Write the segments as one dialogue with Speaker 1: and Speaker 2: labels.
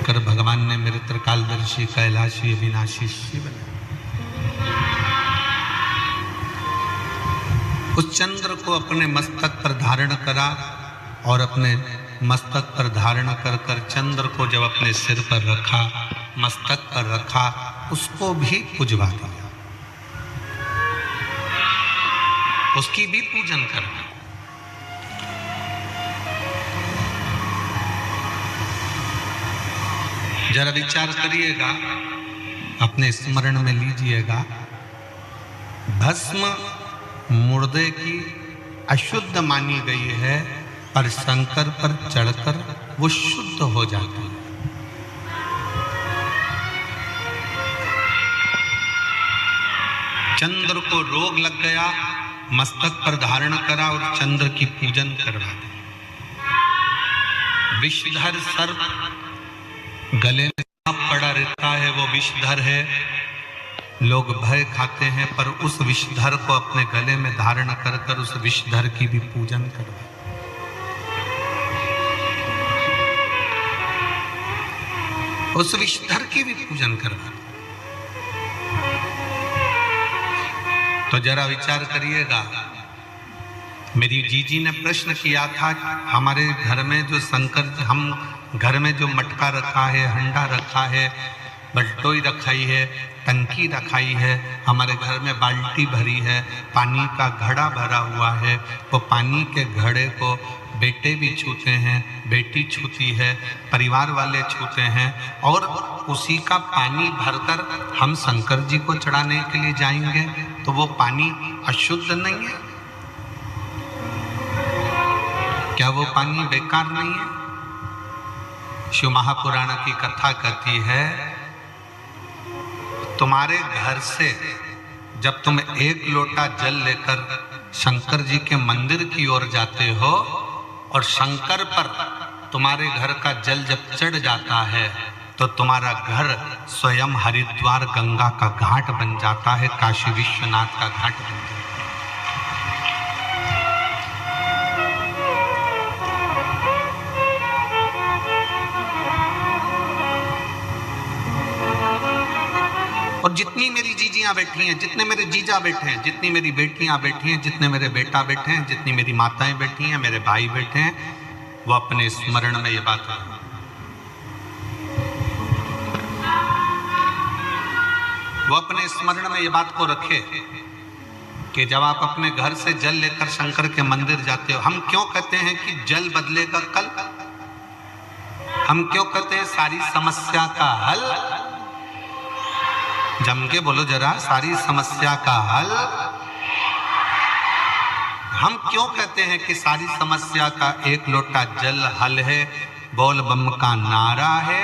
Speaker 1: शंकर भगवान ने मेरे त्रिकालदर्शी कैलाशी अविनाशी शिव ने उस चंद्र को अपने मस्तक पर धारण करा और अपने मस्तक पर धारण कर कर चंद्र को जब अपने सिर पर रखा, मस्तक पर रखा, उसको भी पुजवा दिया, उसकी भी पूजन करना। जरा विचार करिएगा, अपने स्मरण में लीजिएगा, भस्म मुर्दे की अशुद्ध मानी गई है, पर शंकर पर चढ़कर वो शुद्ध हो जाती है। चंद्र को रोग लग गया, मस्तक पर धारण करा और चंद्र की पूजन करवा दी। विषधर सर्प गले में सांप पड़ा रहता है, वो विषधर है, लोग भय खाते हैं, पर उस विषधर को अपने गले में धारण कर कर उस विषधर की भी पूजन करवा। उस विषधर की भी पूजन करवा। तो जरा विचार करिएगा, मेरी जीजी ने प्रश्न किया था, हमारे घर में जो शंकर, हम घर में जो मटका रखा है, हंडा रखा है, बल्टोई रखाई है, टंकी रखाई है, हमारे घर में बाल्टी भरी है, पानी का घड़ा भरा हुआ है, वो पानी के घड़े को बेटे भी छूते हैं, बेटी छूती है, परिवार वाले छूते हैं, और उसी का पानी भरकर हम शंकर जी को चढ़ाने के लिए जाएंगे, तो वो पानी अशुद्ध नहीं है? क्या वो पानी बेकार नहीं है? शिव महापुराण की कथा कहती है, तुम्हारे घर से जब तुम एक लोटा जल लेकर शंकर जी के मंदिर की ओर जाते हो और शंकर पर तुम्हारे घर का जल जब चढ़ जाता है, तो तुम्हारा घर स्वयं हरिद्वार गंगा का घाट बन जाता है, काशी विश्वनाथ का घाट बन जाता है। और जितनी मेरी जीजियां बैठी हैं, जितने मेरे जीजा बैठे हैं, जितनी मेरी बेटियां बैठी हैं, जितने मेरे बेटा बैठे हैं, जितनी मेरी माताएं बैठी हैं, मेरे भाई बैठे हैं, वो अपने स्मरण में ये बात है, वो अपने स्मरण में ये बात को रखे कि जब आप अपने घर से जल लेकर शंकर के मंदिर जाते हो, हम क्यों कहते हैं कि जल बदलेगा कल? हम क्यों कहते हैं सारी समस्या का हल? जम के बोलो जरा, सारी समस्या का हल। हम क्यों कहते हैं कि सारी समस्या का एक लोटा जल हल है? बोल बम का नारा है,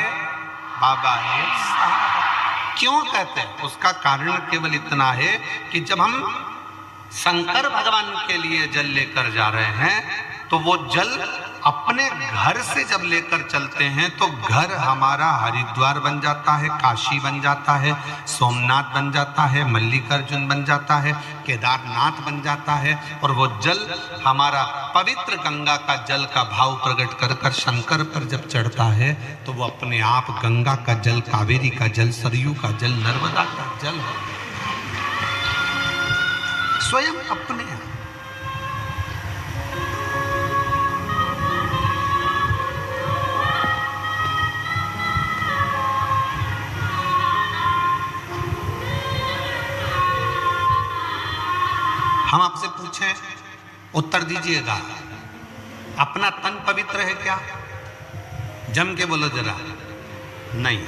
Speaker 1: बाबा है सहारा। क्यों कहते हैं? उसका कारण केवल इतना है कि जब हम शंकर भगवान के लिए जल लेकर जा रहे हैं, तो वो जल अपने घर से जब लेकर चलते हैं तो घर हमारा हरिद्वार बन जाता है, काशी बन जाता है, सोमनाथ बन जाता है, मल्लिकार्जुन बन जाता है, केदारनाथ बन जाता है, और वो जल हमारा पवित्र गंगा का जल का भाव प्रकट कर कर शंकर पर जब चढ़ता है, तो वो अपने आप गंगा का जल, कावेरी का जल, सरयू का जल, नर्मदा का जल स्वयं अपने आप। हम आपसे पूछें, उत्तर दीजिएगा, अपना तन पवित्र है क्या? जम के बोलो जरा। नहीं,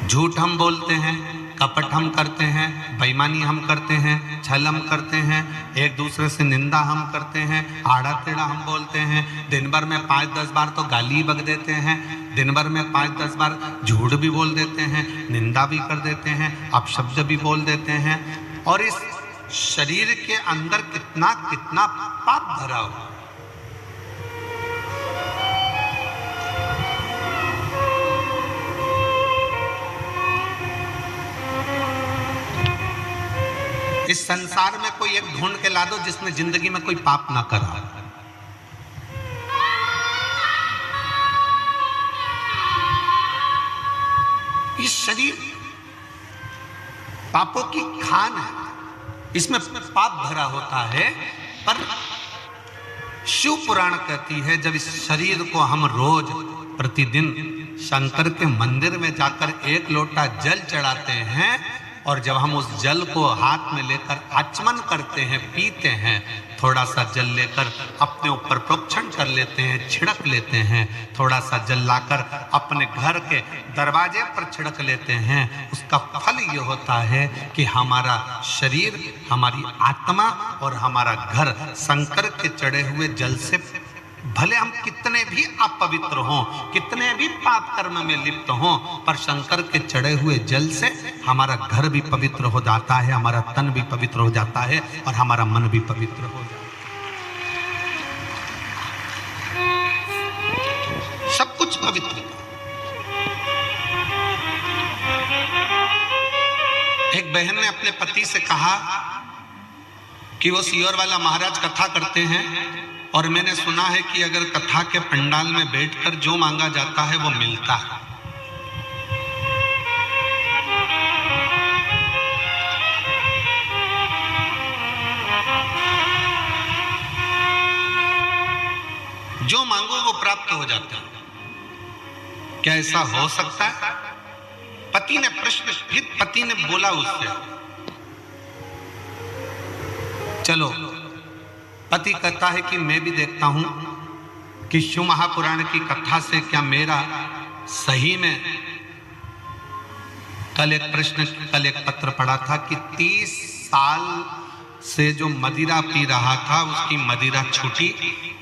Speaker 1: झूठ हम बोलते हैं, कपट हम करते हैं, बेईमानी हम करते हैं, छल हम करते हैं, एक दूसरे से निंदा हम करते हैं, आड़ा टेढ़ा हम बोलते हैं, दिन भर में 5-10 बार तो गाली बक देते हैं, दिन भर में 5-10 बार झूठ भी बोल देते हैं, निंदा भी कर देते हैं, अपशब्द भी बोल देते हैं, और इस शरीर के अंदर कितना कितना पाप भरा हो। इस संसार में कोई एक ढूंढ के ला दो जिसने जिंदगी में कोई पाप ना करा। ये शरीर पापों की खान है, इसमें पाप भरा होता है। पर शिव पुराण कहती है जब इस शरीर को हम रोज प्रतिदिन शंकर के मंदिर में जाकर 1 लोटा जल चढ़ाते हैं और जब हम उस जल को हाथ में लेकर आचमन करते हैं, पीते हैं, थोड़ा सा जल लेकर अपने ऊपर प्रोक्षण कर लेते हैं, छिड़क लेते हैं, थोड़ा सा जल लाकर अपने घर के दरवाजे पर छिड़क लेते हैं, उसका फल ये होता है कि हमारा शरीर, हमारी आत्मा और हमारा घर शंकर के चढ़े हुए जल से, भले हम कितने भी अपवित्र हों, कितने भी पाप कर्म में लिप्त हों, पर शंकर के चढ़े हुए जल से हमारा घर भी पवित्र हो जाता है, हमारा तन भी पवित्र हो जाता है और हमारा मन भी पवित्र हो जाता है। सब कुछ पवित्र। एक बहन ने अपने पति से कहा कि वो सीहोर वाला महाराज कथा करते हैं और मैंने सुना है कि अगर कथा के पंडाल में बैठकर जो मांगा जाता है वो मिलता है। जो मांगो वो प्राप्त हो जाता है। क्या ऐसा हो सकता है? पति ने प्रश्न, फिर पति ने बोला उससे, चलो। पति कहता है कि मैं भी देखता हूं कि शिव महापुराण की कथा से क्या मेरा सही में, कल एक पत्र पढ़ा था कि 30 साल से जो मदिरा पी रहा था उसकी मदिरा छूटी।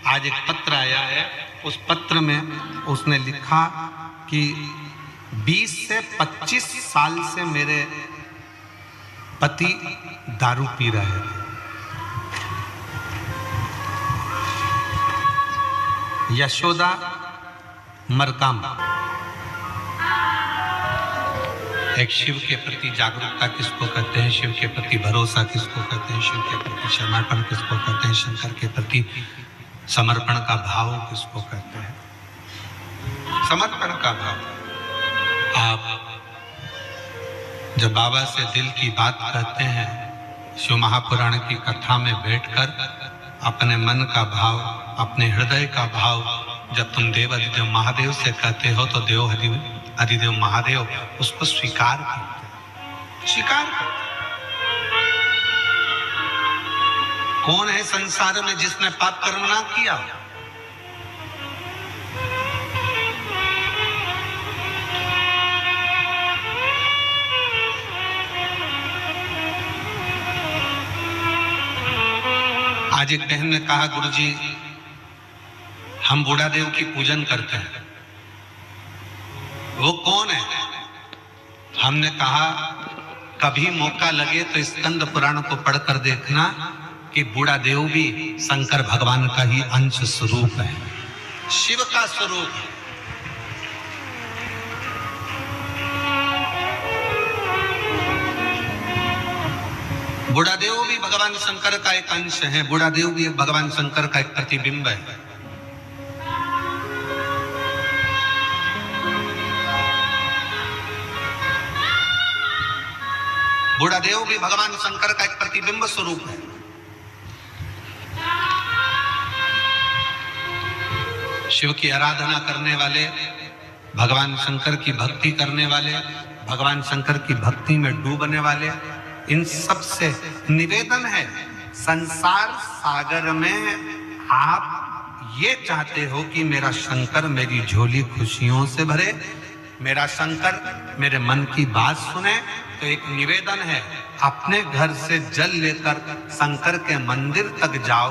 Speaker 1: आज एक पत्र आया है, उस पत्र में उसने लिखा कि 20 से 25 साल से मेरे पति दारू पी रहे हैं। यशोदा मरकाम। एक शिव के प्रति जागरूकता किसको कहते हैं, शिव के प्रति भरोसा किसको कहते हैं, शिव के प्रति समर्पण किसको कहते हैं, शंकर के प्रति समर्पण का भाव किसको कहते हैं। समर्पण का भाव। आप जब बाबा से दिल की बात कहते हैं, शिव महापुराण की कथा में बैठकर अपने मन का भाव, अपने हृदय का भाव जब तुम देव अधिदेव महादेव से कहते हो तो देव अधिदेव महादेव उसको स्वीकार करते, स्वीकार करते। कौन है संसार में जिसने पाप कर्म ना किया? आज एक बहन ने कहा, गुरुजी हम बूढ़ा देव की पूजन करते हैं, वो कौन है? हमने कहा कभी मौका लगे तो स्कंद पुराण को पढ़कर देखना कि बूढ़ा देव भी शंकर भगवान का ही अंश स्वरूप है, शिव का स्वरूप है। बूढ़ा देव भी भगवान शंकर का एक अंश है, बूढ़ा देव भी भगवान शंकर का एक प्रतिबिंब है। बूढ़ा देव भी भगवान शंकर का एक प्रतिबिंब स्वरूप है। शिव की आराधना करने वाले, भगवान शंकर की भक्ति करने वाले, भगवान शंकर की भक्ति में डूबने वाले, इन सब से निवेदन है, संसार सागर में आप ये चाहते हो कि मेरा शंकर मेरी झोली खुशियों से भरे, मेरा शंकर मेरे मन की बात सुने, तो एक निवेदन है, अपने घर से जल लेकर शंकर के मंदिर तक जाओ।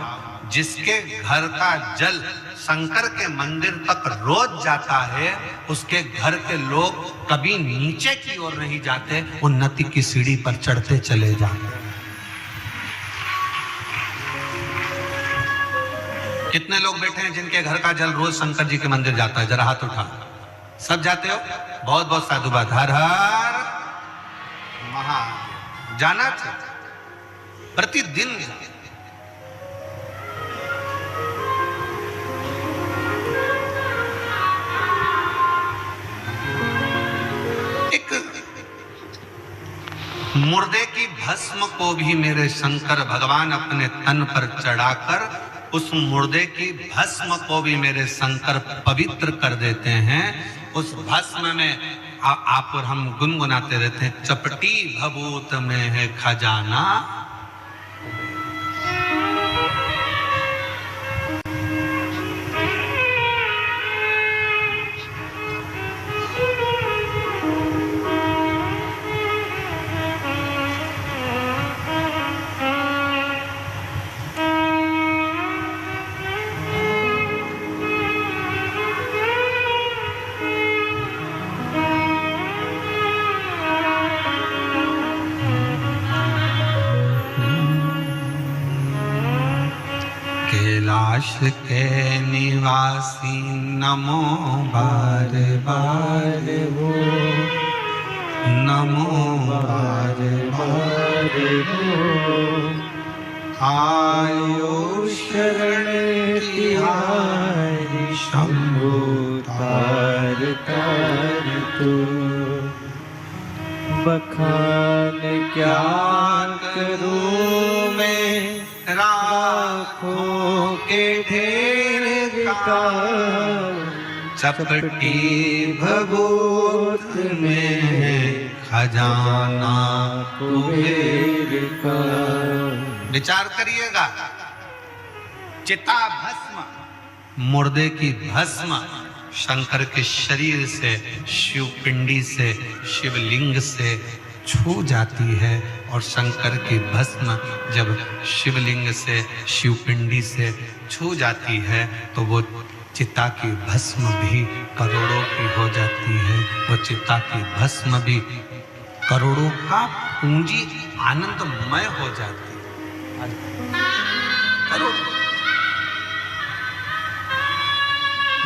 Speaker 1: जिसके घर का जल शंकर के मंदिर तक रोज जाता है, उसके घर के लोग कभी नीचे की ओर नहीं जाते, उन्नति की सीढ़ी पर चढ़ते चले जाते। कितने लोग बैठे हैं जिनके घर का जल रोज शंकर जी के मंदिर जाता है? जरा हाथ उठा। सब जाते हो? बहुत बहुत साधुवाद। हर हर महादेव। जाना चाहिए, प्रतिदिन। एक मुर्दे की भस्म को भी मेरे शंकर भगवान अपने तन पर चढ़ाकर उस मुर्दे की भस्म को भी मेरे शंकर पवित्र कर देते हैं। उस भस्म में आप और हम गुनगुनाते रहते हैं, चपटी भभूत में है खजाना। कैलाश के निवासी नमो बार बार हो, नमो बार बार हो। आयो शरण तिहारी शंभु तार तार तू।
Speaker 2: बखान क्या करूं मैं
Speaker 1: राखों के ढेर का, चपटी भभूत में है खजाना कुबेर का। विचार करिएगा, चिता भस्म, मुर्दे की भस्म शंकर के शरीर से, शिव पिंडी से, शिवलिंग से छू जाती है, और शंकर की भस्म जब शिवलिंग से, शिवपिंडी से छू जाती है तो वो चिता की भस्म भी करोड़ों की हो जाती है। वो चिता की भस्म भी करोड़ों का पूंजी आनंदमय हो जाती है। करोड़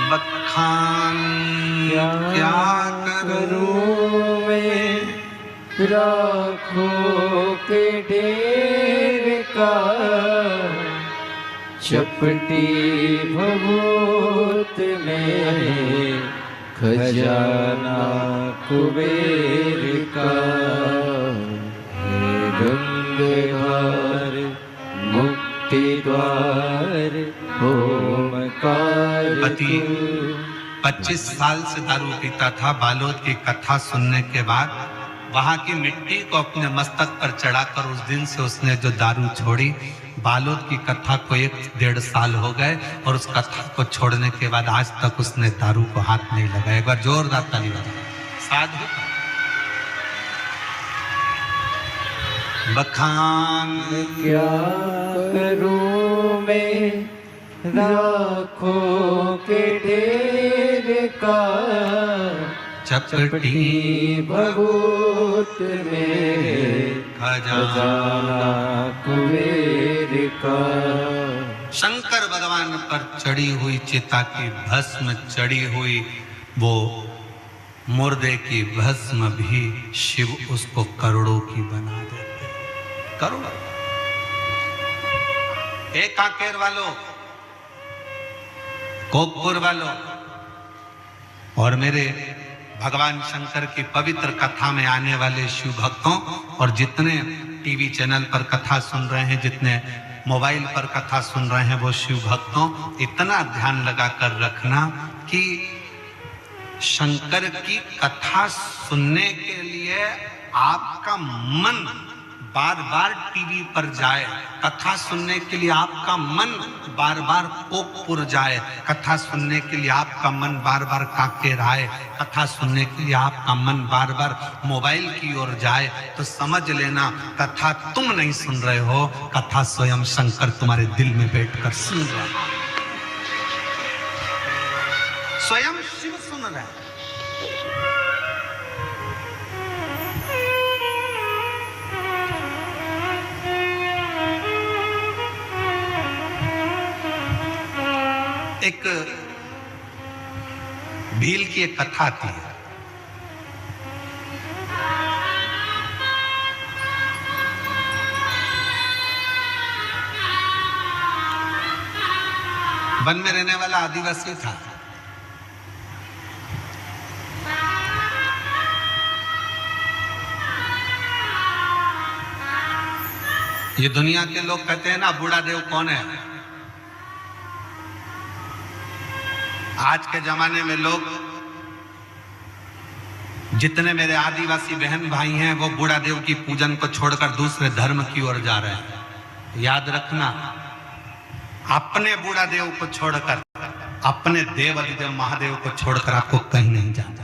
Speaker 1: बखान क्या करूं मैं
Speaker 2: राखों के ढेर का, चपटी भभूत में खजाना कुबेर का। हे गंगाधर मुक्ति द्वार ओमकार।
Speaker 1: पति 25 साल से दारू पीता था। बालोद की कथा सुनने के बाद वहां की मिट्टी को अपने मस्तक पर चढ़ाकर उस दिन से उसने जो दारू छोड़ी। बालोद की कथा को 1-1.5 साल हो गए और उस कथा को छोड़ने के बाद आज तक उसने दारू को हाथ नहीं लगाया। एक बार जोरदार ताली बजाओ। साधु बखान
Speaker 2: क्या करूं मैं राखों के ढेर का,
Speaker 1: चपटी
Speaker 2: भभूत में खजाना कुबेर का।
Speaker 1: शंकर भगवान पर चढ़ी हुई चिता की भस्म, चढ़ी हुई वो मुर्दे की भस्म भी शिव उसको करोड़ों की बना देते। करोड़ एक कांकेर वालों, कोकपुर वालों और मेरे भगवान शंकर की पवित्र कथा में आने वाले शिव भक्तों, और जितने टीवी चैनल पर कथा सुन रहे हैं, जितने मोबाइल पर कथा सुन रहे हैं, वो शिव भक्तों इतना ध्यान लगा कर रखना कि शंकर की कथा सुनने के लिए आपका मन बार बार टीवी पर जाए, कथा सुनने के लिए आपका मन बार बार कोकपुर जाए, कथा सुनने के लिए आपका मन बार बार कांकेर आए, कथा सुनने के लिए आपका मन बार बार मोबाइल की ओर जाए, तो समझ लेना कथा तुम नहीं सुन रहे हो, कथा स्वयं शंकर तुम्हारे दिल में बैठकर सुन रहा है। स्वयं शिव सुन रहे हैं। एक भील की एक कथा आती है। वन में रहने वाला आदिवासी था। ये दुनिया के लोग कहते हैं ना बूढ़ा देव कौन है। आज के जमाने में लोग, जितने मेरे आदिवासी बहन भाई हैं, वो बूढ़ा देव की पूजन को छोड़कर दूसरे धर्म की ओर जा रहे हैं। याद रखना, अपने बूढ़ा देव को छोड़कर, अपने देव अधिदेव महादेव को छोड़कर आपको कहीं नहीं जाना।